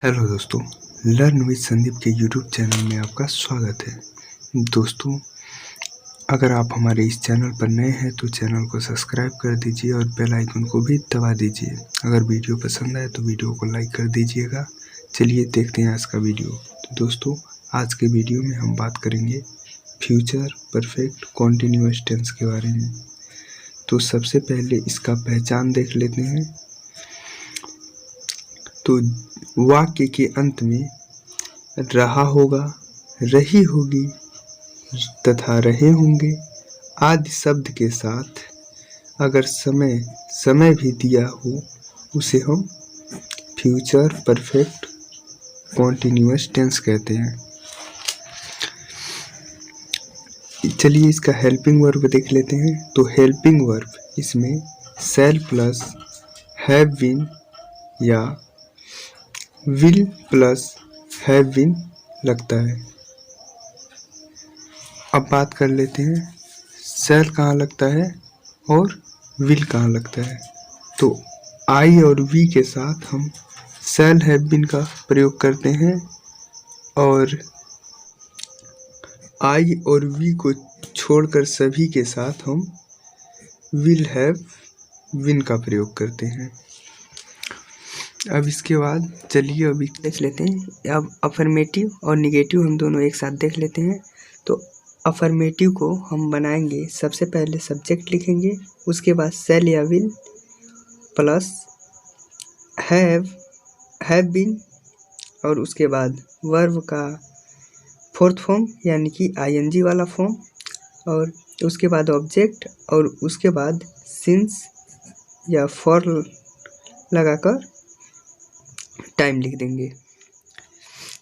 Hello दोस्तों, learn with Sandeep के YouTube channel में आपका स्वागत है। दोस्तों, अगर आप हमारे इस चैनल पर नए हैं तो चैनल को सब्सक्राइब कर दीजिए और बेल आइकन को भी दबा दीजिए। अगर वीडियो पसंद आए तो वीडियो को लाइक कर दीजिएगा। चलिए देखते हैं आज का वीडियो। तो दोस्तों, आज के वीडियो में हम बात करेंगे फ्यूचर परफेक्ट कॉन्टिन्यूअस टेंस के बारे में। तो सबसे पहले इसका पहचान देख लेते हैं। तो वाक्य के अंत में रहा होगा, रही होगी तथा रहे होंगे आदि शब्द के साथ अगर समय भी दिया हो उसे हम फ्यूचर परफेक्ट कॉन्टिन्यूअस टेंस कहते हैं। चलिए इसका हेल्पिंग वर्ब देख लेते हैं। तो हेल्पिंग वर्ब इसमें शैल प्लस हैव बीन या विल प्लस हैव बीन लगता है। अब बात कर लेते हैं शैल कहाँ लगता है और विल कहाँ लगता है। तो आई और वी के साथ हम शैल हैव बीन का प्रयोग करते हैं और आई और वी को छोड़कर सभी के साथ हम विल हैव बीन का प्रयोग करते हैं। अब इसके बाद चलिए अभी देख लेते हैं। अब अफर्मेटिव और निगेटिव हम दोनों एक साथ देख लेते हैं। तो अफर्मेटिव को हम बनाएंगे, सबसे पहले सब्जेक्ट लिखेंगे, उसके बाद शैल या विल प्लस हैव बीन और उसके बाद वर्ब का फोर्थ फॉर्म यानी कि आईएनजी वाला फॉर्म और उसके बाद ऑब्जेक्ट और उसके बाद सिंस या फॉर लगाकर टाइम लिख देंगे।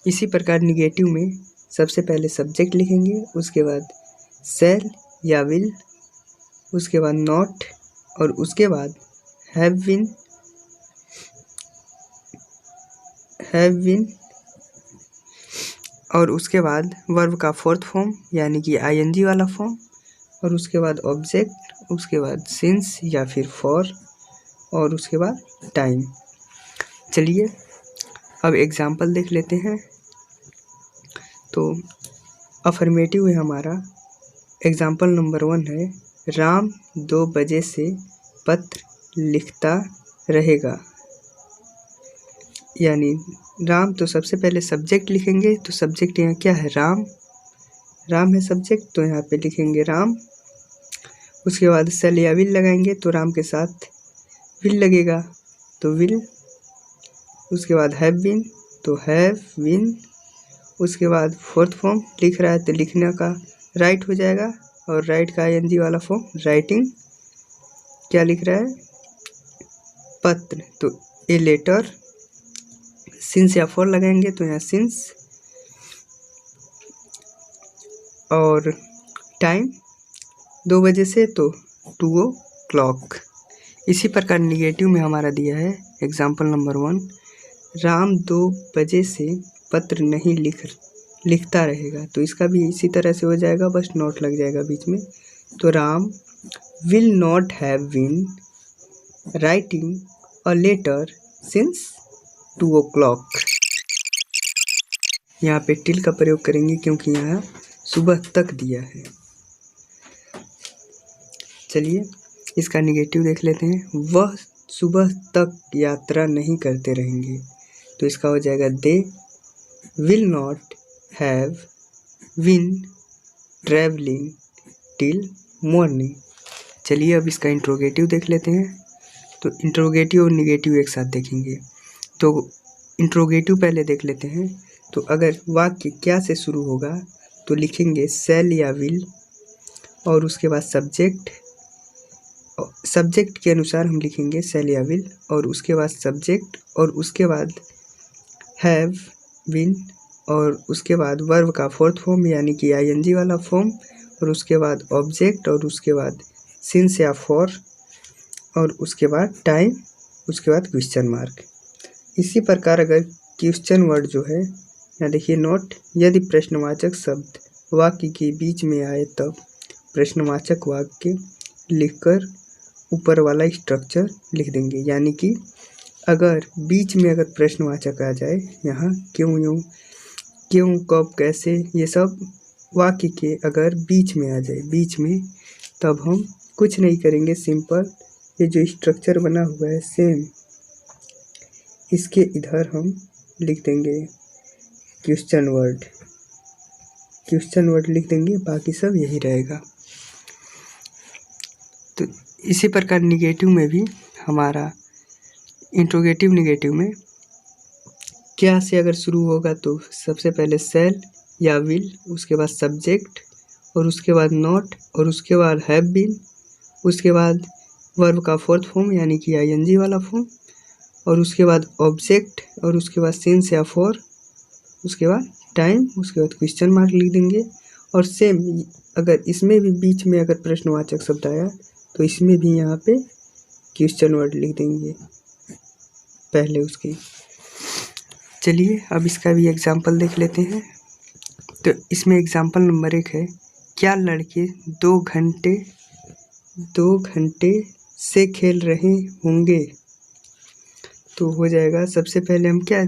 इसी प्रकार निगेटिव में सबसे पहले सब्जेक्ट लिखेंगे, उसके बाद शैल या विल, उसके बाद नॉट और उसके बाद हैव बीन और उसके बाद वर्ब का फोर्थ फॉर्म यानी कि आईएनजी वाला फॉर्म और उसके बाद ऑब्जेक्ट, उसके बाद सिंस या फिर फॉर और उसके बाद टाइम। चलिए अब एग्जाम्पल देख लेते हैं। तो अफर्मेटिव है हमारा, एग्जाम्पल नंबर 1 है राम 2 बजे से पत्र लिखता रहेगा। यानी राम, तो सबसे पहले सब्जेक्ट लिखेंगे। तो सब्जेक्ट यहाँ क्या है, राम है सब्जेक्ट, तो यहाँ पे लिखेंगे राम। उसके बाद शैल या विल लगाएंगे तो राम के साथ विल लगेगा तो विल। उसके बाद हैव बीन तो हैव बीन। उसके बाद फोर्थ फॉर्म लिख रहा है तो लिखने का राइट हो जाएगा और राइट का आईएनजी वाला फॉर्म राइटिंग। क्या लिख रहा है, पत्र, तो ए लेटर। सिंस या फॉर लगाएंगे तो यहाँ सिंस और टाइम 2 बजे से तो 2 o'clock। इसी प्रकार निगेटिव में हमारा दिया है एग्जाम्पल नंबर 1 राम 2 बजे से पत्र नहीं लिखता रहेगा। तो इसका भी इसी तरह से हो जाएगा, बस नोट लग जाएगा बीच में। तो Ram will not have been writing a letter since 2 o'clock। यहाँ पे टिल का प्रयोग करेंगे क्योंकि यहाँ सुबह तक दिया है। चलिए इसका निगेटिव देख लेते हैं। वह सुबह तक यात्रा नहीं करते रहेंगे। तो इसका हो जाएगा they will not have been travelling till morning. चलिए अब इसका इंट्रोगेटिव देख लेते हैं। तो इंट्रोगेटिव और निगेटिव एक साथ देखेंगे। तो इंट्रोगेटिव पहले देख लेते हैं। तो अगर वाक्य क्या से शुरू होगा तो लिखेंगे शैल या विल और उसके बाद सब्जेक्ट के अनुसार हम लिखेंगे शैल या विल और उसके बाद सब्जेक्ट और उसके बाद हैव बीन और उसके बाद वर्ब का फोर्थ फॉर्म यानी कि आईएनजी वाला फॉर्म और उसके बाद ऑब्जेक्ट और उसके बाद सिंस या फॉर और उसके बाद टाइम, उसके बाद क्वेश्चन मार्क। इसी प्रकार अगर क्वेश्चन वर्ड जो है यहाँ देखिए नोट, यदि प्रश्नवाचक शब्द वाक्य के बीच में आए तब प्रश्नवाचक वाक्य लिखकर ऊपर वाला स्ट्रक्चर लिख देंगे। यानी कि अगर बीच में अगर प्रश्नवाचक आ जाए, यहाँ क्यों, यूँ, क्यों, कब, कैसे, ये सब वाक्य के अगर बीच में आ जाए, बीच में, तब हम कुछ नहीं करेंगे, सिंपल ये जो स्ट्रक्चर बना हुआ है सेम, इसके इधर हम लिख देंगे क्वेश्चन वर्ड लिख देंगे, बाकी सब यही रहेगा। तो इसी प्रकार निगेटिव में भी हमारा इंट्रोगेटिव निगेटिव में क्या से अगर शुरू होगा तो सबसे पहले शैल या विल, उसके बाद सब्जेक्ट, और उसके बाद नॉट, और उसके बाद हैव बीन, उसके बाद वर्ब का फोर्थ फॉर्म यानी कि आईएनजी वाला फॉर्म, और उसके बाद ऑब्जेक्ट, और उसके बाद सिंस या फॉर, उसके बाद टाइम, उसके बाद क्वेश्चन मार्क लिख देंगे। और सेम अगर इसमें भी बीच में अगर प्रश्नवाचक शब्द आया तो इसमें भी यहाँ पे क्वेश्चन वर्ड लिख देंगे पहले उसके। चलिए अब इसका भी एग्जाम्पल देख लेते हैं। तो इसमें एग्जाम्पल नंबर 1 है, क्या लड़के 2 घंटे से खेल रहे होंगे। तो हो जाएगा, सबसे पहले हम क्या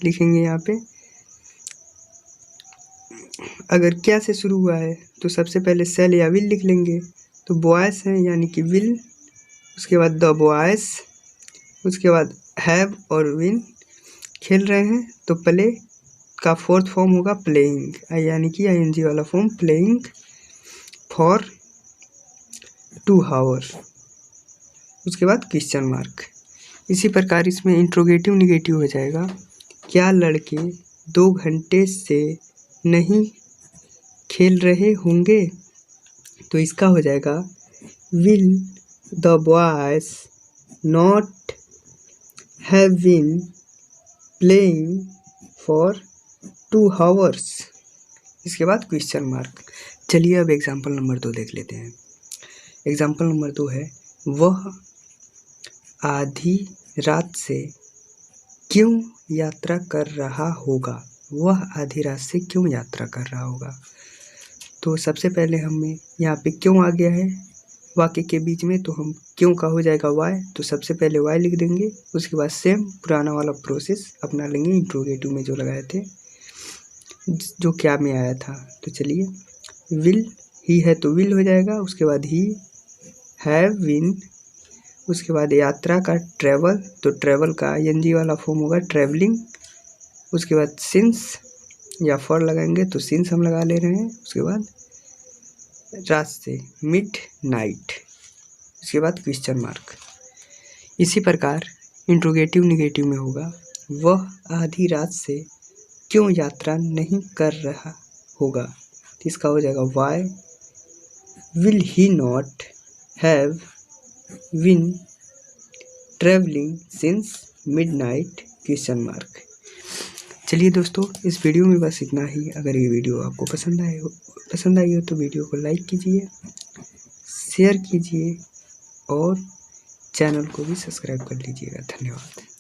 लिखेंगे यहाँ पे, अगर क्या से शुरू हुआ है तो सबसे पहले शैल या विल लिख लेंगे। तो बॉयज हैं यानी कि विल, उसके बाद द बॉयज, उसके बाद हैव और विन, खेल रहे हैं तो प्ले का फोर्थ फॉर्म होगा प्लेइंग, यानी कि आईएनजी वाला फॉर्म, प्लेइंग फॉर 2 आवर, उसके बाद क्वेश्चन मार्क। इसी प्रकार इसमें इंट्रोगेटिव निगेटिव हो जाएगा, क्या लड़के 2 घंटे से नहीं खेल रहे होंगे। तो इसका हो जाएगा, will the boys not have been playing for 2 hours, इसके बाद क्वेश्चन मार्क। चलिए अब एग्जाम्पल नंबर 2 देख लेते हैं। एग्जाम्पल नंबर 2 है, वह आधी रात से क्यों यात्रा कर रहा होगा। वह आधी रात से क्यों यात्रा कर रहा होगा। तो सबसे पहले हमें यहाँ पे क्यों आ गया है वाक्य के बीच में, तो हम क्यों का हो जाएगा वाई, तो सबसे पहले वाई लिख देंगे, उसके बाद सेम पुराना वाला प्रोसेस अपना लेंगे इंट्रोगेटिव में जो लगाए थे, जो क्या में आया था। तो चलिए, विल ही है तो विल हो जाएगा, उसके बाद ही हैव बीन, उसके बाद यात्रा का ट्रैवल, तो ट्रैवल का आईएनजी वाला फॉर्म होगा ट्रैवलिंग, उसके बाद सिंस या फॉर लगाएंगे तो सिंस हम लगा ले रहे हैं, उसके बाद रात से मिड नाइट, उसके बाद क्वेश्चन मार्क। इसी प्रकार इंट्रोगेटिव निगेटिव में होगा, वह आधी रात से क्यों यात्रा नहीं कर रहा होगा। तो इसका हो जाएगा, why will he not have been travelling since midnight, question mark. चलिए दोस्तों, इस वीडियो में बस इतना ही। अगर ये वीडियो आपको पसंद आई हो तो वीडियो को लाइक कीजिए, शेयर कीजिए और चैनल को भी सब्सक्राइब कर लीजिएगा। धन्यवाद।